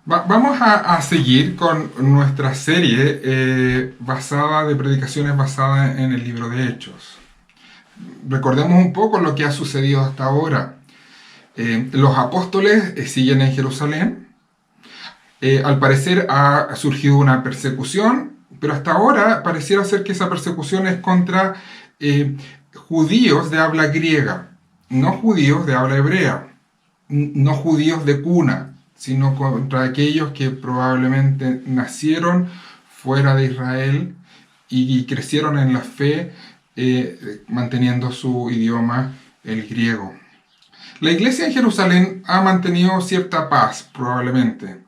Vamos a seguir con nuestra serie de predicaciones basada en el libro de Hechos. Recordemos un poco lo que ha sucedido hasta ahora. Los apóstoles siguen en Jerusalén. Al parecer ha surgido una persecución, pero hasta ahora pareciera ser que esa persecución es contra judíos de habla griega, no judíos de habla hebrea, no judíos de cuna, sino contra aquellos que probablemente nacieron fuera de Israel y crecieron en la fe manteniendo su idioma, el griego. La iglesia en Jerusalén ha mantenido cierta paz, probablemente.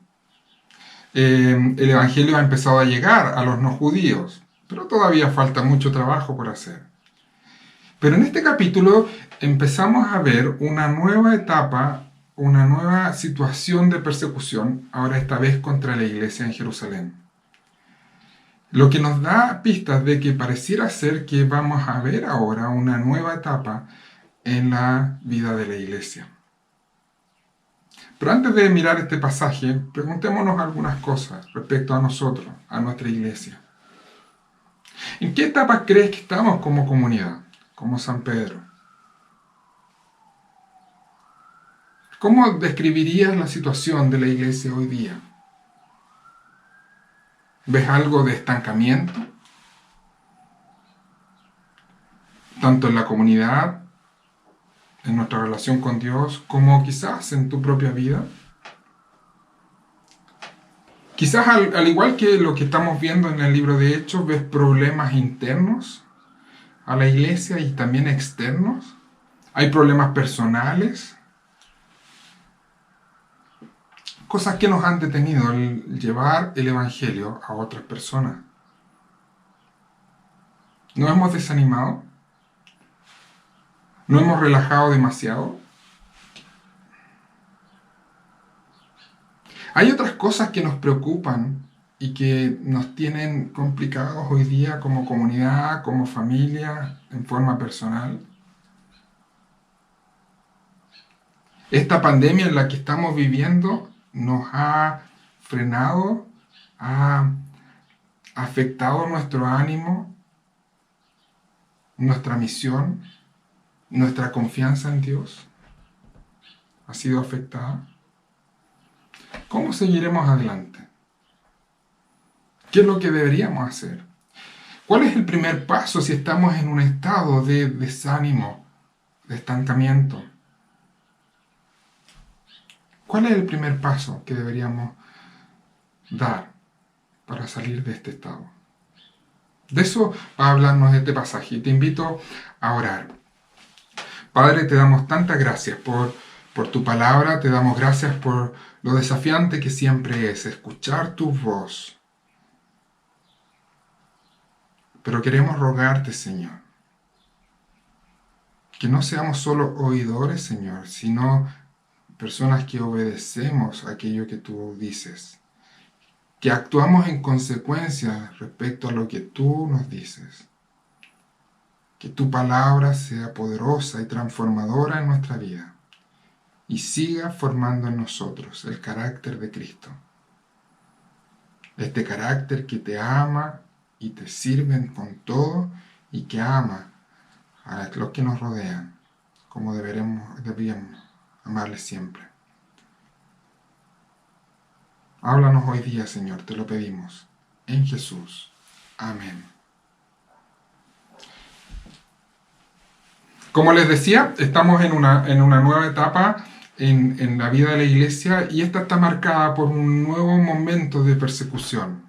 El evangelio ha empezado a llegar a los no judíos, pero todavía falta mucho trabajo por hacer. Pero en este capítulo empezamos a ver una nueva etapa, una nueva situación de persecución, ahora esta vez contra la iglesia en Jerusalén. Lo que nos da pistas de que pareciera ser que vamos a ver ahora una nueva etapa en la vida de la iglesia. Pero antes de mirar este pasaje, preguntémonos algunas cosas respecto a nosotros, a nuestra iglesia. ¿En qué etapa crees que estamos como comunidad, como San Pedro? ¿Cómo describirías la situación de la iglesia hoy día? ¿Ves algo de estancamiento? Tanto en la comunidad, en nuestra relación con Dios, como quizás en tu propia vida. Quizás al igual que lo que estamos viendo en el libro de Hechos, ves problemas internos a la iglesia y también externos. Hay problemas personales, cosas que nos han detenido el llevar el evangelio a otras personas. ¿Nos hemos desanimado? ¿No hemos relajado demasiado? Hay otras cosas que nos preocupan y que nos tienen complicados hoy día como comunidad, como familia, en forma personal. Esta pandemia en la que estamos viviendo nos ha frenado, ha afectado nuestro ánimo, nuestra misión, nuestra confianza en Dios. Ha sido afectada. ¿Cómo seguiremos adelante? ¿Qué es lo que deberíamos hacer? ¿Cuál es el primer paso si estamos en un estado de desánimo, de estancamiento? ¿Cuál es el primer paso que deberíamos dar para salir de este estado? De eso va a hablarnos este pasaje y te invito a orar. Padre, te damos tantas gracias por tu palabra, te damos gracias por lo desafiante que siempre es escuchar tu voz. Pero queremos rogarte, Señor, que no seamos solo oidores, Señor, sino personas que obedecemos aquello que tú dices, que actuamos en consecuencia respecto a lo que tú nos dices. Que tu palabra sea poderosa y transformadora en nuestra vida y siga formando en nosotros el carácter de Cristo. Este carácter que te ama y te sirve con todo y que ama a los que nos rodean, como deberíamos amarles siempre. Háblanos hoy día, Señor, te lo pedimos. En Jesús. Amén. Como les decía, estamos en una nueva etapa en la vida de la iglesia y esta está marcada por un nuevo momento de persecución.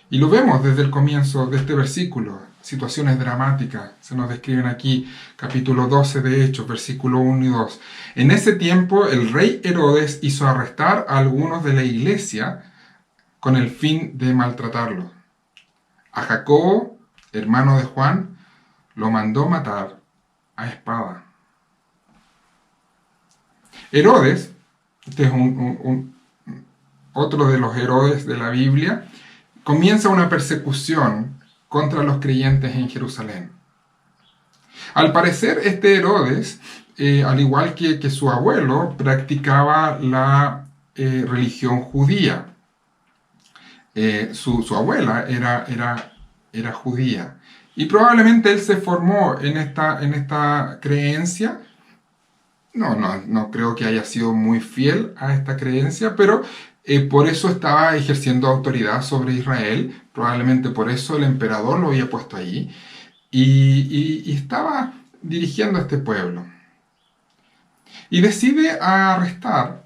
Y lo vemos desde el comienzo de este versículo, situaciones dramáticas, se nos describen aquí, capítulo 12 de Hechos, versículo 1 y 2. En ese tiempo el rey Herodes hizo arrestar a algunos de la iglesia con el fin de maltratarlos. A Jacobo, hermano de Juan, lo mandó matar a espada. Herodes, este es otro de los Herodes de la Biblia, comienza una persecución contra los creyentes en Jerusalén. Al parecer, este Herodes, al igual que su abuelo, practicaba la religión judía. Su abuela era judía. Y probablemente él se formó en esta creencia. No creo que haya sido muy fiel a esta creencia, pero por eso estaba ejerciendo autoridad sobre Israel. Probablemente por eso el emperador lo había puesto allí. Y estaba dirigiendo a este pueblo. Y decide arrestar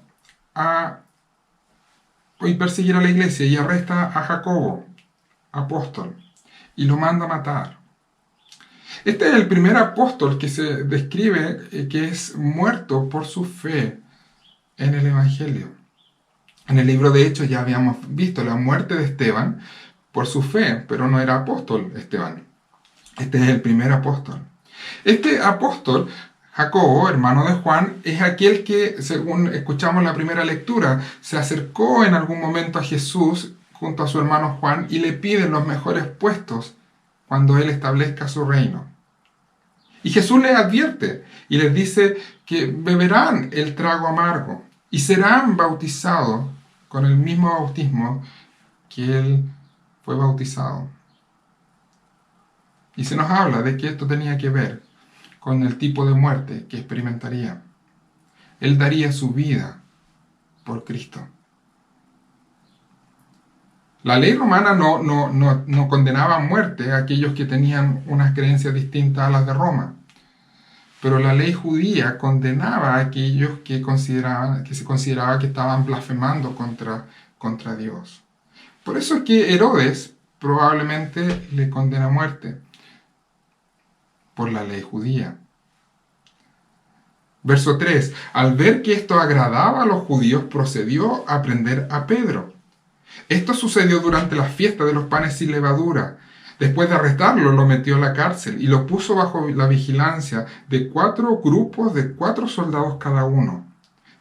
y perseguir a la iglesia y arresta a Jacobo, apóstol, y lo manda a matar. Este es el primer apóstol que se describe que es muerto por su fe en el Evangelio. En el libro de Hechos ya habíamos visto la muerte de Esteban por su fe, pero no era apóstol Esteban. Este es el primer apóstol. Este apóstol, Jacobo, hermano de Juan, es aquel que, según escuchamos en la primera lectura, se acercó en algún momento a Jesús junto a su hermano Juan y le pide los mejores puestos cuando él establezca su reino. Y Jesús les advierte y les dice que beberán el trago amargo y serán bautizados con el mismo bautismo que él fue bautizado. Y se nos habla de que esto tenía que ver con el tipo de muerte que experimentaría. Él daría su vida por Cristo. La ley romana no condenaba a muerte a aquellos que tenían unas creencias distintas a las de Roma. Pero la ley judía condenaba a aquellos que se consideraba que estaban blasfemando contra Dios. Por eso es que Herodes probablemente le condena a muerte por la ley judía. Verso 3. Al ver que esto agradaba a los judíos, procedió a prender a Pedro. Esto sucedió durante la fiesta de los panes sin levadura. Después de arrestarlo, lo metió en la cárcel y lo puso bajo la vigilancia de 4 grupos de 4 soldados cada uno.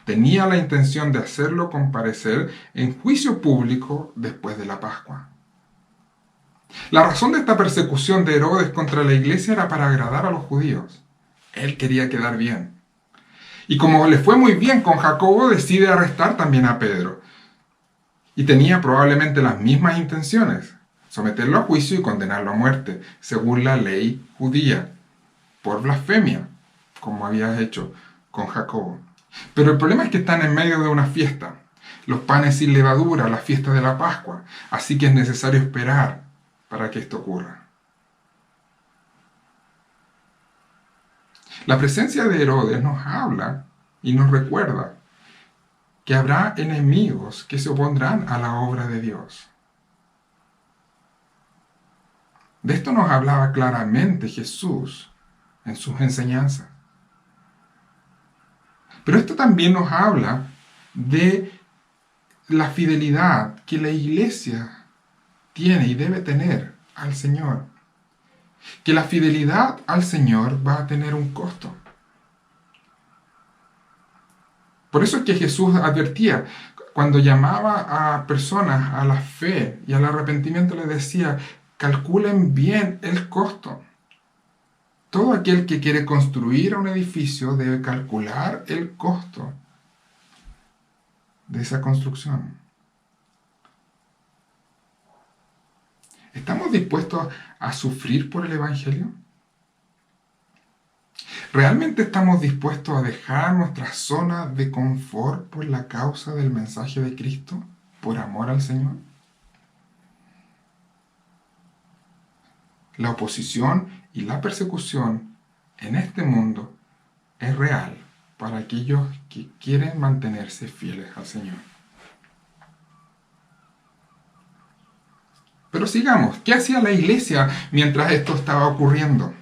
Tenía la intención de hacerlo comparecer en juicio público después de la Pascua. La razón de esta persecución de Herodes contra la iglesia era para agradar a los judíos. Él quería quedar bien. Y como le fue muy bien con Jacobo, decide arrestar también a Pedro. Y tenía probablemente las mismas intenciones: someterlo a juicio y condenarlo a muerte, según la ley judía, por blasfemia, como había hecho con Jacobo. Pero el problema es que están en medio de una fiesta, los panes sin levadura, la fiesta de la Pascua, así que es necesario esperar para que esto ocurra. La presencia de Herodes nos habla y nos recuerda que habrá enemigos que se opondrán a la obra de Dios. De esto nos hablaba claramente Jesús en sus enseñanzas. Pero esto también nos habla de la fidelidad que la iglesia tiene y debe tener al Señor. Que la fidelidad al Señor va a tener un costo. Por eso es que Jesús advertía, cuando llamaba a personas a la fe y al arrepentimiento, les decía: calculen bien el costo. Todo aquel que quiere construir un edificio debe calcular el costo de esa construcción. ¿Estamos dispuestos a sufrir por el Evangelio? ¿Realmente estamos dispuestos a dejar nuestra zona de confort por la causa del mensaje de Cristo, por amor al Señor? La oposición y la persecución en este mundo es real para aquellos que quieren mantenerse fieles al Señor. Pero sigamos, ¿qué hacía la iglesia mientras esto estaba ocurriendo?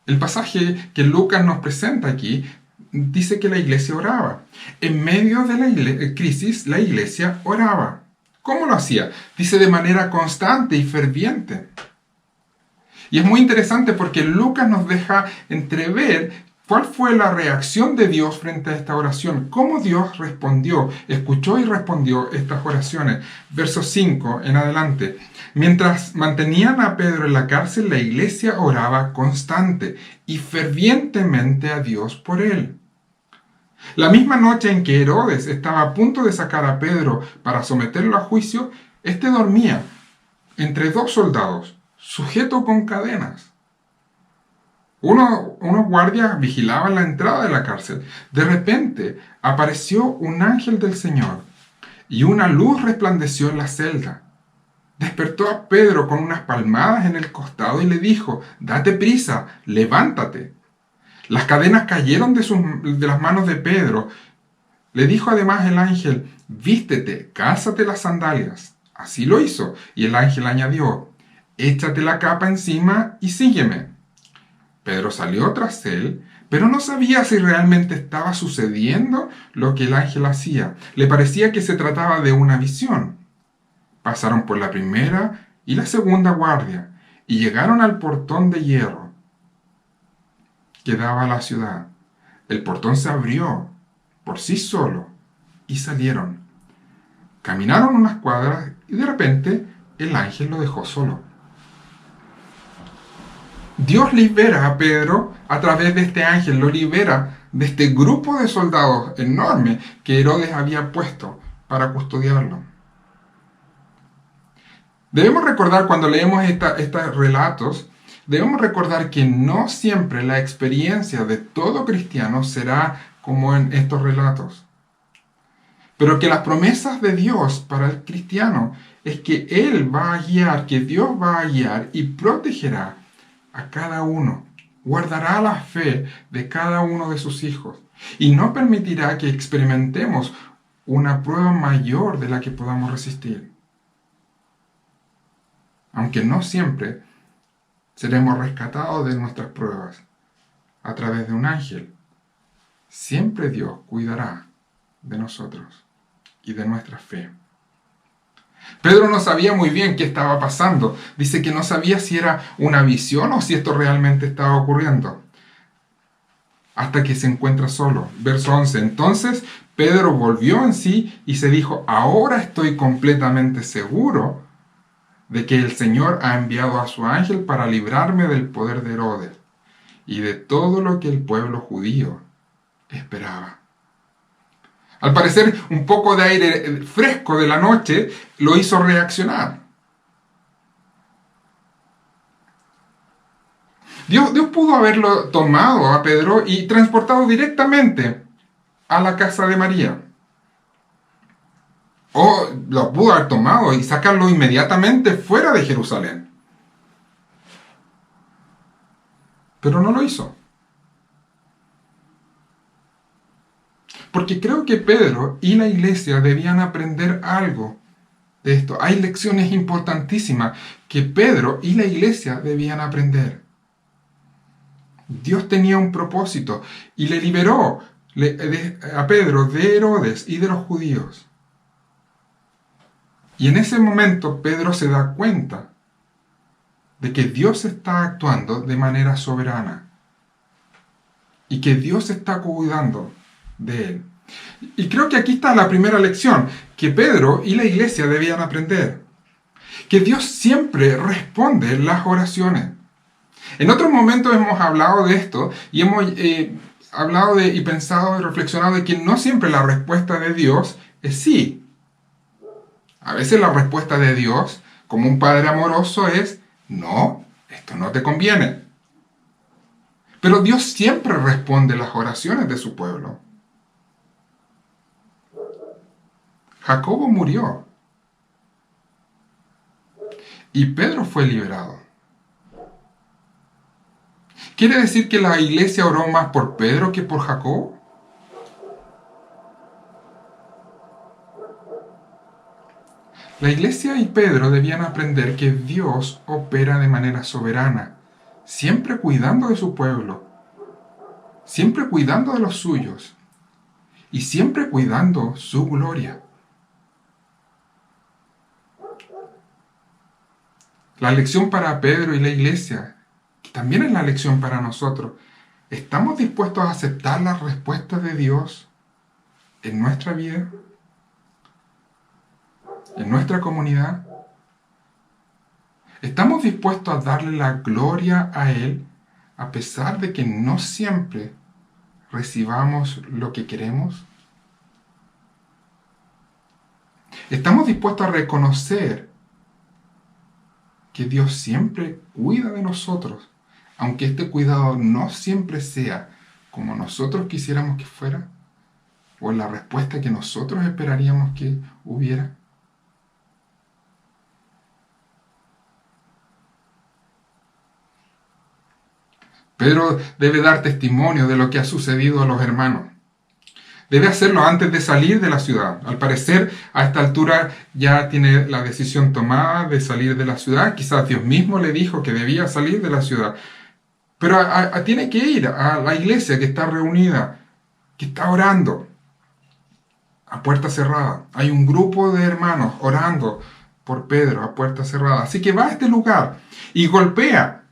El pasaje que Lucas nos presenta aquí dice que la iglesia oraba. En medio de la crisis, la iglesia oraba. ¿Cómo lo hacía? Dice: de manera constante y ferviente. Y es muy interesante porque Lucas nos deja entrever cuál fue la reacción de Dios frente a esta oración. Cómo Dios respondió, escuchó y respondió estas oraciones. Verso 5 en adelante. Mientras mantenían a Pedro en la cárcel, la iglesia oraba constante y fervientemente a Dios por él. La misma noche en que Herodes estaba a punto de sacar a Pedro para someterlo a juicio, éste dormía entre dos soldados, sujeto con cadenas. Unos guardias vigilaban la entrada de la cárcel. De repente apareció un ángel del Señor y una luz resplandeció en la celda. Despertó a Pedro con unas palmadas en el costado y le dijo: «Date prisa, levántate». Las cadenas cayeron de las manos de Pedro. Le dijo además el ángel: «Vístete, cálzate las sandalias». Así lo hizo, y el ángel añadió: «Échate la capa encima y sígueme». Pedro salió tras él, pero no sabía si realmente estaba sucediendo lo que el ángel hacía. Le parecía que se trataba de una visión. Pasaron por la primera y la segunda guardia y llegaron al portón de hierro que daba a la ciudad. El portón se abrió por sí solo y salieron. Caminaron unas cuadras y de repente el ángel lo dejó solo. Dios libera a Pedro a través de este ángel, lo libera de este grupo de soldados enorme que Herodes había puesto para custodiarlo. Debemos recordar, cuando leemos estos relatos, debemos recordar que no siempre la experiencia de todo cristiano será como en estos relatos. Pero que las promesas de Dios para el cristiano es que Él va a guiar, que Dios va a guiar y protegerá a cada uno. Guardará la fe de cada uno de sus hijos y no permitirá que experimentemos una prueba mayor de la que podamos resistir. Aunque no siempre seremos rescatados de nuestras pruebas a través de un ángel, siempre Dios cuidará de nosotros y de nuestra fe. Pedro no sabía muy bien qué estaba pasando. Dice que no sabía si era una visión o si esto realmente estaba ocurriendo. Hasta que se encuentra solo. Verso 11. Entonces Pedro volvió en sí y se dijo: «Ahora estoy completamente seguro de que el Señor ha enviado a su ángel para librarme del poder de Herodes y de todo lo que el pueblo judío esperaba». Al parecer, un poco de aire fresco de la noche lo hizo reaccionar. Dios pudo haberlo tomado a Pedro y transportado directamente a la casa de María. O lo pudo haber tomado y sacarlo inmediatamente fuera de Jerusalén. Pero no lo hizo. Porque creo que Pedro y la iglesia debían aprender algo de esto. Hay lecciones importantísimas que Pedro y la iglesia debían aprender. Dios tenía un propósito y le liberó a Pedro de Herodes y de los judíos. Y en ese momento Pedro se da cuenta de que Dios está actuando de manera soberana y que Dios está cuidando de él. Y creo que aquí está la primera lección que Pedro y la iglesia debían aprender: que Dios siempre responde las oraciones. En otros momentos hemos hablado de esto y hemos hablado y pensado y reflexionado de que no siempre la respuesta de Dios es sí. A veces la respuesta de Dios, como un padre amoroso, es: no, esto no te conviene. Pero Dios siempre responde las oraciones de su pueblo. Jacobo murió y Pedro fue liberado. ¿Quiere decir que la iglesia oró más por Pedro que por Jacobo? La iglesia y Pedro debían aprender que Dios opera de manera soberana, siempre cuidando de su pueblo, siempre cuidando de los suyos y siempre cuidando su gloria. La lección para Pedro y la iglesia, que también es la lección para nosotros: ¿estamos dispuestos a aceptar las respuestas de Dios en nuestra vida, en nuestra comunidad? ¿Estamos dispuestos a darle la gloria a Él a pesar de que no siempre recibamos lo que queremos? ¿Estamos dispuestos a reconocer que Dios siempre cuida de nosotros, aunque este cuidado no siempre sea como nosotros quisiéramos que fuera, o la respuesta que nosotros esperaríamos que hubiera? Pedro debe dar testimonio de lo que ha sucedido a los hermanos. Debe hacerlo antes de salir de la ciudad. Al parecer, a esta altura ya tiene la decisión tomada de salir de la ciudad. Quizás Dios mismo le dijo que debía salir de la ciudad. Pero tiene que ir a la iglesia que está reunida, que está orando a puerta cerrada. Hay un grupo de hermanos orando por Pedro a puerta cerrada. Así que va a este lugar y golpea.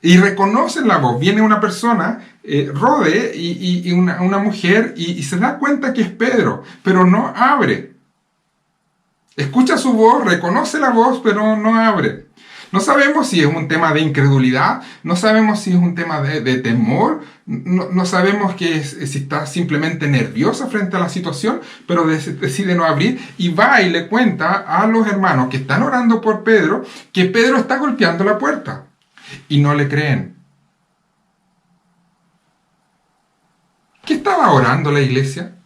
Y reconocen la voz. Viene una persona, Rode, y una mujer, y se da cuenta que es Pedro, pero no abre. Escucha su voz, reconoce la voz, pero no abre. No sabemos si es un tema de incredulidad, no sabemos si es un tema de temor, no sabemos si está simplemente nerviosa frente a la situación, pero decide no abrir y va y le cuenta a los hermanos que están orando por Pedro que Pedro está golpeando la puerta. Y no le creen. ¿Qué estaba orando la iglesia?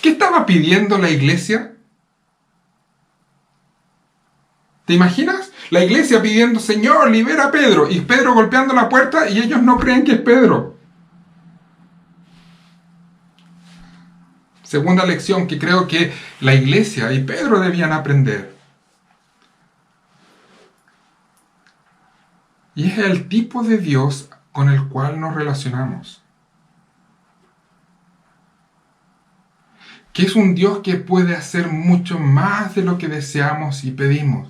¿Qué estaba pidiendo la iglesia? ¿Te imaginas? La iglesia pidiendo, Señor, libera a Pedro, y Pedro golpeando la puerta y ellos no creen que es Pedro. Segunda lección que creo que la iglesia y Pedro debían aprender. Y es el tipo de Dios con el cual nos relacionamos. Que es un Dios que puede hacer mucho más de lo que deseamos y pedimos.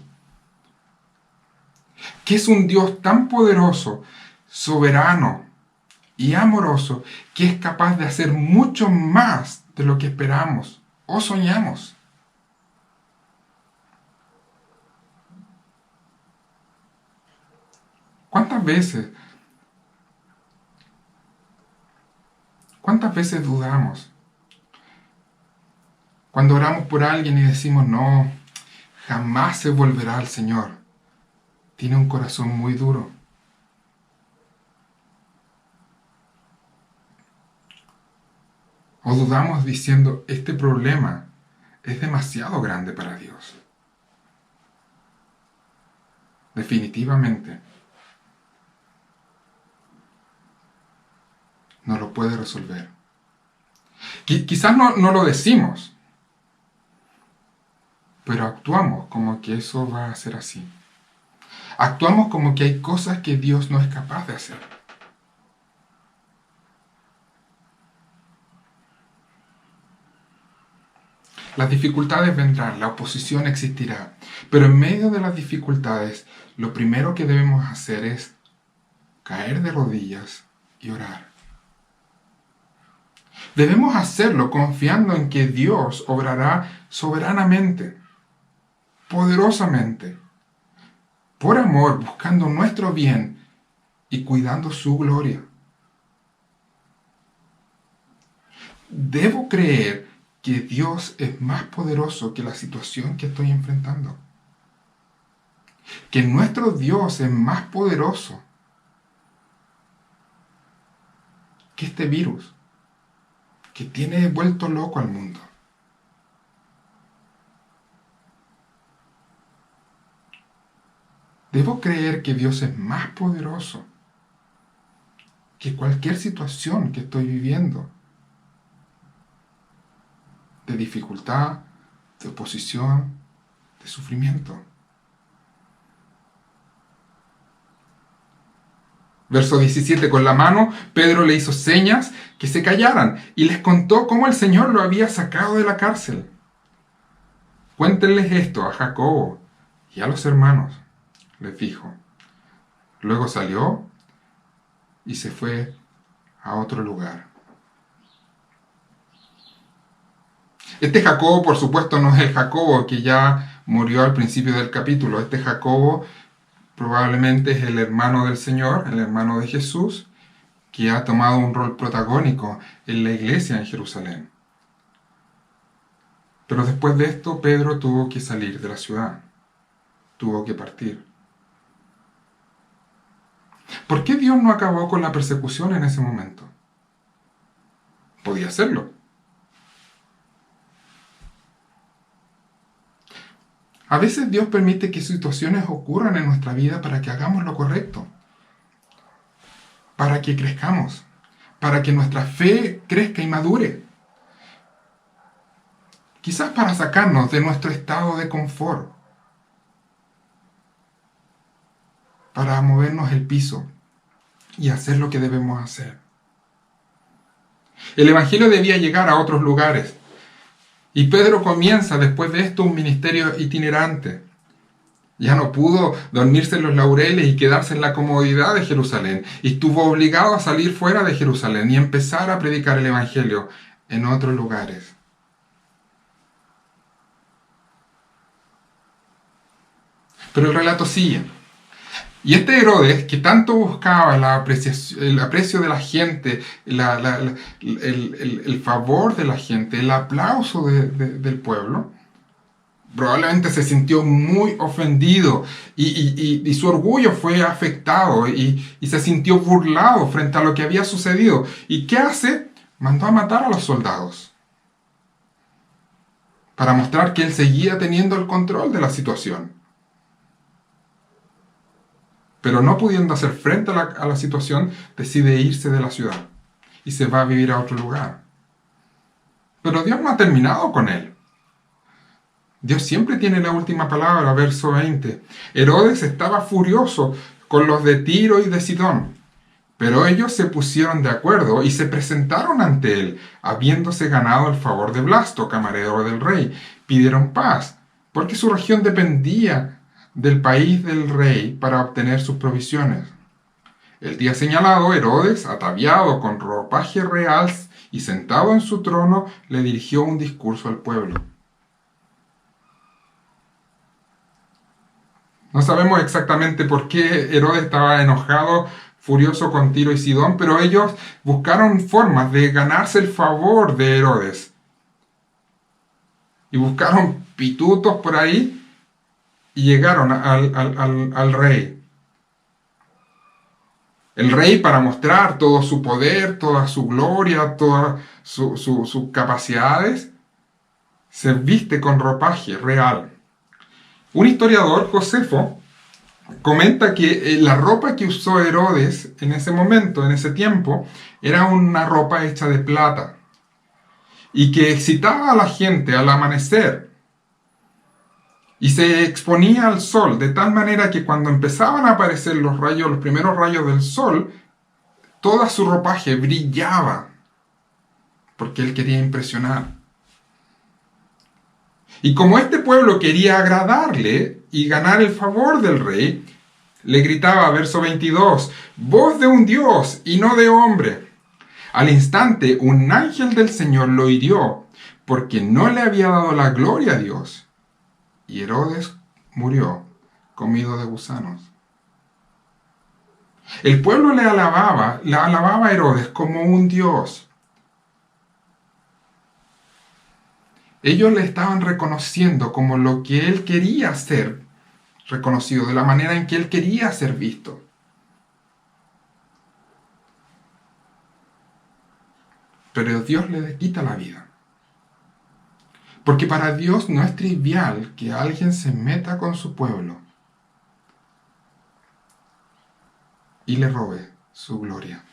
Que es un Dios tan poderoso, soberano y amoroso, que es capaz de hacer mucho más de lo que esperamos o soñamos. ¿Cuántas veces dudamos? Cuando oramos por alguien y decimos, no, jamás se volverá al Señor. Tiene un corazón muy duro. O dudamos diciendo, este problema es demasiado grande para Dios. Definitivamente. No lo puede resolver. Quizás no lo decimos, pero actuamos como que eso va a ser así. Actuamos como que hay cosas que Dios no es capaz de hacer. Las dificultades vendrán, la oposición existirá, pero en medio de las dificultades, lo primero que debemos hacer es caer de rodillas y orar. Debemos hacerlo confiando en que Dios obrará soberanamente, poderosamente, por amor, buscando nuestro bien y cuidando su gloria. Debo creer que Dios es más poderoso que la situación que estoy enfrentando. Que nuestro Dios es más poderoso que este virus que tiene vuelto loco al mundo. Debo creer que Dios es más poderoso que cualquier situación que estoy viviendo, de dificultad, de oposición, de sufrimiento. Verso 17, con la mano Pedro le hizo señas que se callaran y les contó cómo el Señor lo había sacado de la cárcel. Cuéntenles esto a Jacobo y a los hermanos, les dijo. Luego salió y se fue a otro lugar. Este Jacobo, por supuesto, no es el Jacobo que ya murió al principio del capítulo. Este Jacobo probablemente es el hermano del Señor, el hermano de Jesús, que ha tomado un rol protagónico en la iglesia en Jerusalén. Pero después de esto, Pedro tuvo que salir de la ciudad, tuvo que partir. ¿Por qué Dios no acabó con la persecución en ese momento? Podía hacerlo. A veces Dios permite que situaciones ocurran en nuestra vida para que hagamos lo correcto, para que crezcamos, para que nuestra fe crezca y madure. Quizás para sacarnos de nuestro estado de confort, para movernos el piso y hacer lo que debemos hacer. El Evangelio debía llegar a otros lugares. Y Pedro comienza después de esto un ministerio itinerante. Ya no pudo dormirse en los laureles y quedarse en la comodidad de Jerusalén. Y estuvo obligado a salir fuera de Jerusalén y empezar a predicar el Evangelio en otros lugares. Pero el relato sigue. Y este Herodes, que tanto buscaba el aprecio de la gente, el favor de la gente, el aplauso del pueblo, probablemente se sintió muy ofendido y su orgullo fue afectado y se sintió burlado frente a lo que había sucedido. ¿Y qué hace? Mandó a matar a los soldados para mostrar que él seguía teniendo el control de la situación. Pero no pudiendo hacer frente a la situación, decide irse de la ciudad y se va a vivir a otro lugar. Pero Dios no ha terminado con él. Dios siempre tiene la última palabra, verso 20. Herodes estaba furioso con los de Tiro y de Sidón, pero ellos se pusieron de acuerdo y se presentaron ante él, habiéndose ganado el favor de Blasto, camarero del rey. Pidieron paz, porque su región dependía del país del rey para obtener sus provisiones. El día señalado, Herodes, ataviado con ropaje real y sentado en su trono, le dirigió un discurso al pueblo. No sabemos exactamente por qué Herodes estaba enojado, furioso con Tiro y Sidón, pero ellos buscaron formas de ganarse el favor de Herodes. Y buscaron pitutos por ahí y llegaron al rey. El rey, para mostrar todo su poder, toda su gloria, todas sus capacidades, se viste con ropaje real. Un historiador, Josefo, comenta que la ropa que usó Herodes en ese momento, en ese tiempo, era una ropa hecha de plata y que excitaba a la gente al amanecer y se exponía al sol de tal manera que cuando empezaban a aparecer los primeros rayos del sol, toda su ropaje brillaba porque él quería impresionar. Y como este pueblo quería agradarle y ganar el favor del rey, le gritaba, verso 22, voz de un Dios y no de hombre. Al instante un ángel del Señor lo hirió, porque no le había dado la gloria a Dios. Y Herodes murió, comido de gusanos. El pueblo le alababa a Herodes como un Dios. Ellos le estaban reconociendo como lo que él quería ser reconocido, de la manera en que él quería ser visto. Pero Dios le quita la vida. Porque para Dios no es trivial que alguien se meta con su pueblo y le robe su gloria.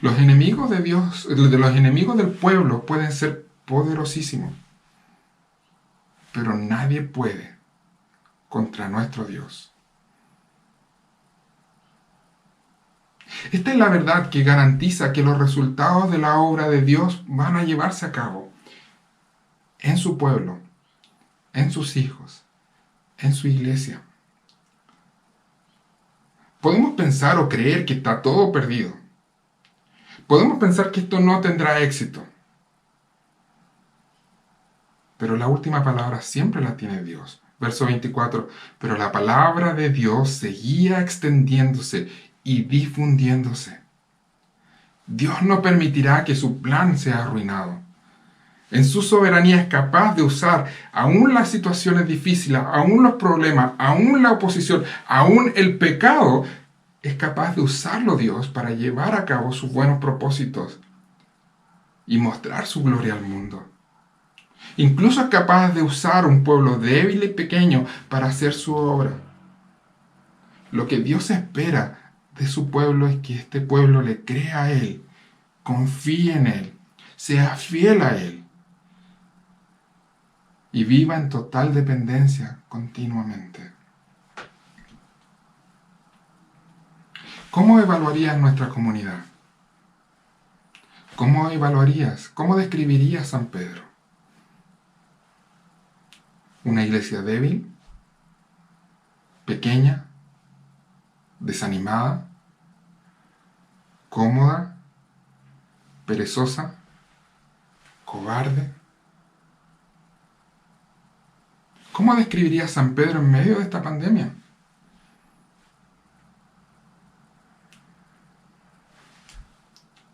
Los enemigos de Dios, de los enemigos del pueblo pueden ser poderosísimos, pero nadie puede contra nuestro Dios. Esta es la verdad que garantiza que los resultados de la obra de Dios van a llevarse a cabo en su pueblo, en sus hijos, en su iglesia. Podemos pensar o creer que está todo perdido. Podemos pensar que esto no tendrá éxito. Pero la última palabra siempre la tiene Dios. Verso 24. Pero la palabra de Dios seguía extendiéndose y difundiéndose. Dios no permitirá que su plan sea arruinado. En su soberanía es capaz de usar aún las situaciones difíciles, aún los problemas, aún la oposición, aún el pecado. Es capaz de usarlo Dios para llevar a cabo sus buenos propósitos y mostrar su gloria al mundo. Incluso es capaz de usar un pueblo débil y pequeño para hacer su obra. Lo que Dios espera de su pueblo es que este pueblo le crea a Él, confíe en Él, sea fiel a Él y viva en total dependencia continuamente. ¿Cómo evaluarías nuestra comunidad? ¿Cómo evaluarías, cómo describirías San Pedro? ¿Una iglesia débil? ¿Pequeña? ¿Desanimada? ¿Cómoda? ¿Perezosa? ¿Cobarde? ¿Cómo describirías San Pedro en medio de esta pandemia?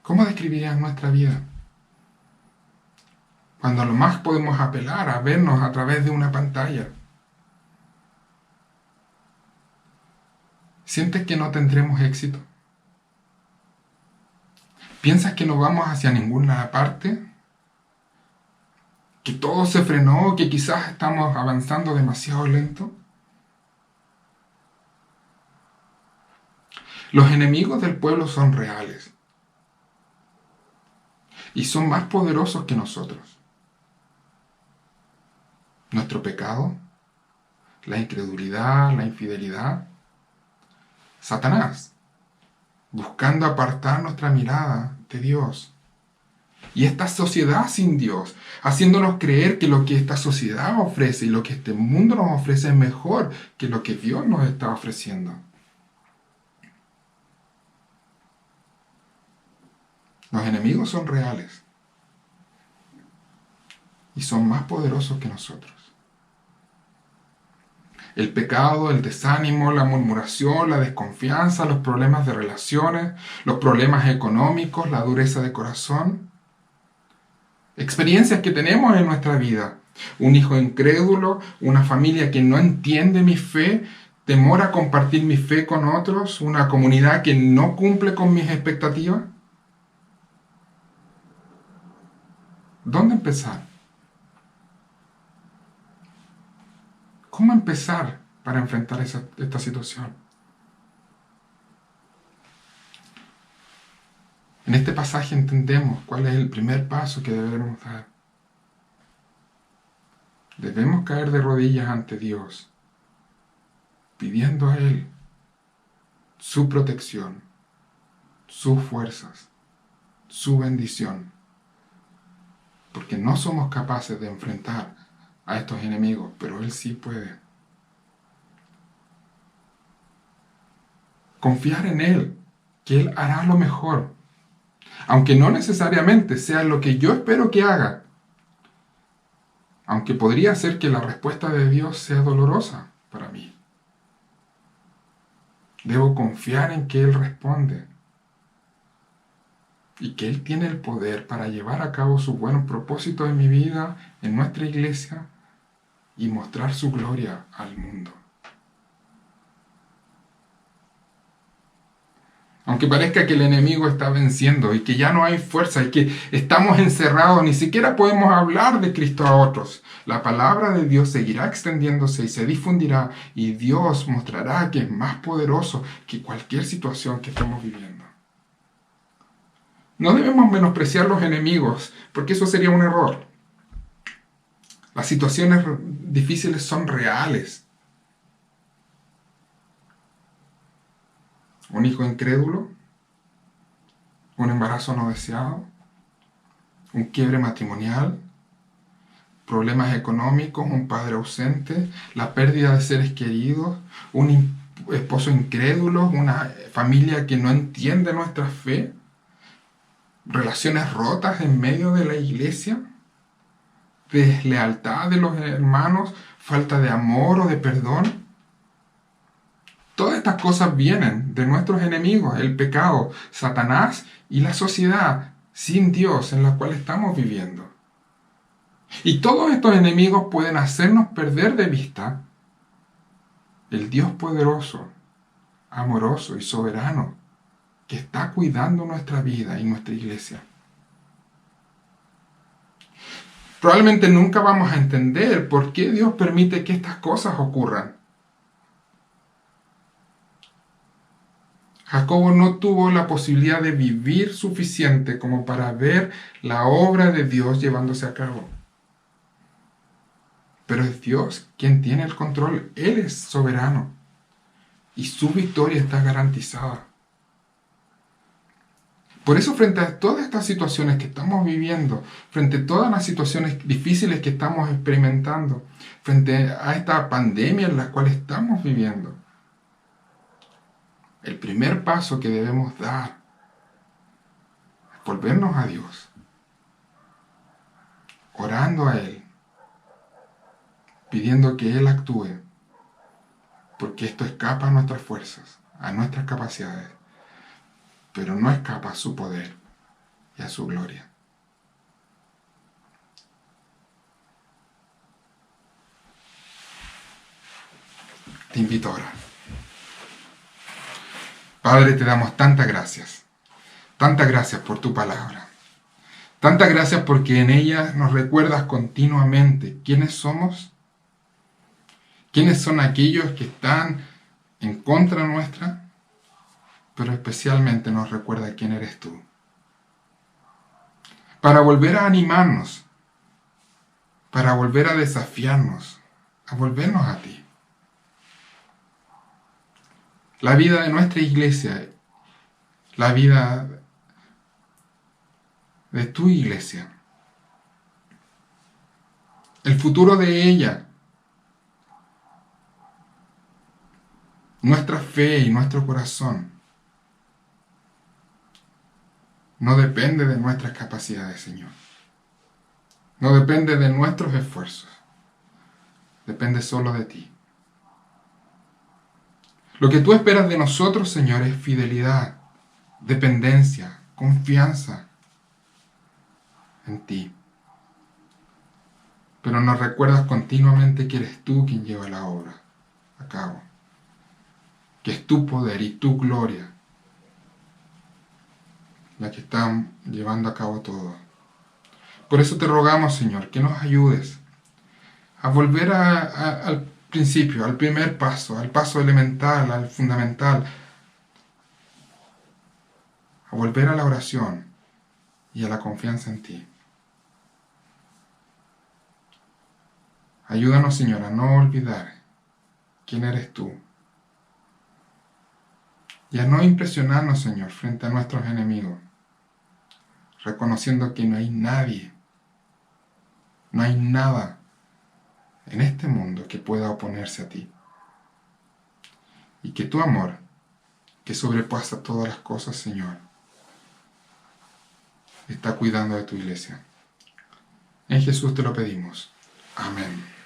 ¿Cómo describirías nuestra vida? Cuando a lo más podemos apelar a vernos a través de una pantalla. ¿Sientes que no tendremos éxito? ¿Piensas que no vamos hacia ninguna parte? ¿Que todo se frenó? ¿Que quizás estamos avanzando demasiado lento? Los enemigos del pueblo son reales y son más poderosos que nosotros. Nuestro pecado, la incredulidad, la infidelidad, Satanás, buscando apartar nuestra mirada de Dios. Y esta sociedad sin Dios, haciéndonos creer que lo que esta sociedad ofrece y lo que este mundo nos ofrece es mejor que lo que Dios nos está ofreciendo. Los enemigos son reales y son más poderosos que nosotros. El pecado, el desánimo, la murmuración, la desconfianza, los problemas de relaciones, los problemas económicos, la dureza de corazón. Experiencias que tenemos en nuestra vida. Un hijo incrédulo, una familia que no entiende mi fe, temor a compartir mi fe con otros, una comunidad que no cumple con mis expectativas. ¿Dónde empezar? ¿Cómo empezar para enfrentar esta situación? En este pasaje entendemos cuál es el primer paso que debemos dar. Debemos caer de rodillas ante Dios, pidiendo a Él su protección, sus fuerzas, su bendición, porque no somos capaces de enfrentar a estos enemigos, pero Él sí puede. Confiar en Él, que Él hará lo mejor, aunque no necesariamente sea lo que yo espero que haga, aunque podría ser que la respuesta de Dios sea dolorosa para mí. Debo confiar en que Él responde y que Él tiene el poder para llevar a cabo sus buenos propósitos en mi vida, en nuestra iglesia, y mostrar su gloria al mundo. Aunque parezca que el enemigo está venciendo y que ya no hay fuerza y que estamos encerrados, ni siquiera podemos hablar de Cristo a otros, la palabra de Dios seguirá extendiéndose y se difundirá, y Dios mostrará que es más poderoso que cualquier situación que estemos viviendo. No debemos menospreciar los enemigos, porque eso sería un error. Las situaciones difíciles son reales. Un hijo incrédulo, un embarazo no deseado, un quiebre matrimonial, problemas económicos, un padre ausente, la pérdida de seres queridos, un esposo incrédulo, una familia que no entiende nuestra fe, relaciones rotas en medio de la iglesia, deslealtad de los hermanos, falta de amor o de perdón. Todas estas cosas vienen de nuestros enemigos, el pecado, Satanás y la sociedad sin Dios en la cual estamos viviendo. Y todos estos enemigos pueden hacernos perder de vista el Dios poderoso, amoroso y soberano que está cuidando nuestra vida y nuestra iglesia. Probablemente nunca vamos a entender por qué Dios permite que estas cosas ocurran. Jacobo no tuvo la posibilidad de vivir suficiente como para ver la obra de Dios llevándose a cabo. Pero es Dios quien tiene el control. Él es soberano. Y su victoria está garantizada. Por eso, frente a todas estas situaciones que estamos viviendo, frente a todas las situaciones difíciles que estamos experimentando, frente a esta pandemia en la cual estamos viviendo, el primer paso que debemos dar es volvernos a Dios, orando a Él, pidiendo que Él actúe, porque esto escapa a nuestras fuerzas, a nuestras capacidades, pero no escapa a su poder y a su gloria. Te invito a orar. Padre, te damos tantas gracias por tu palabra, tantas gracias porque en ella nos recuerdas continuamente quiénes somos, quiénes son aquellos que están en contra nuestra, pero especialmente nos recuerda quién eres tú. Para volver a animarnos, para volver a desafiarnos, a volvernos a ti. La vida de nuestra iglesia, la vida de tu iglesia, el futuro de ella, nuestra fe y nuestro corazón, no depende de nuestras capacidades, Señor. No depende de nuestros esfuerzos. Depende solo de ti. Lo que tú esperas de nosotros, Señor, es fidelidad, dependencia, confianza en ti. Pero nos recuerdas continuamente que eres tú quien lleva la obra a cabo. Que es tu poder y tu gloria la que están llevando a cabo todo. Por eso te rogamos, Señor, que nos ayudes a volver al principio, al primer paso, al paso elemental, al fundamental, a volver a la oración y a la confianza en ti. Ayúdanos, Señor, a no olvidar quién eres tú y a no impresionarnos, Señor, frente a nuestros enemigos, reconociendo que no hay nadie, no hay nada en este mundo que pueda oponerse a ti. Y que tu amor, que sobrepasa todas las cosas, Señor, está cuidando de tu iglesia. En Jesús te lo pedimos. Amén.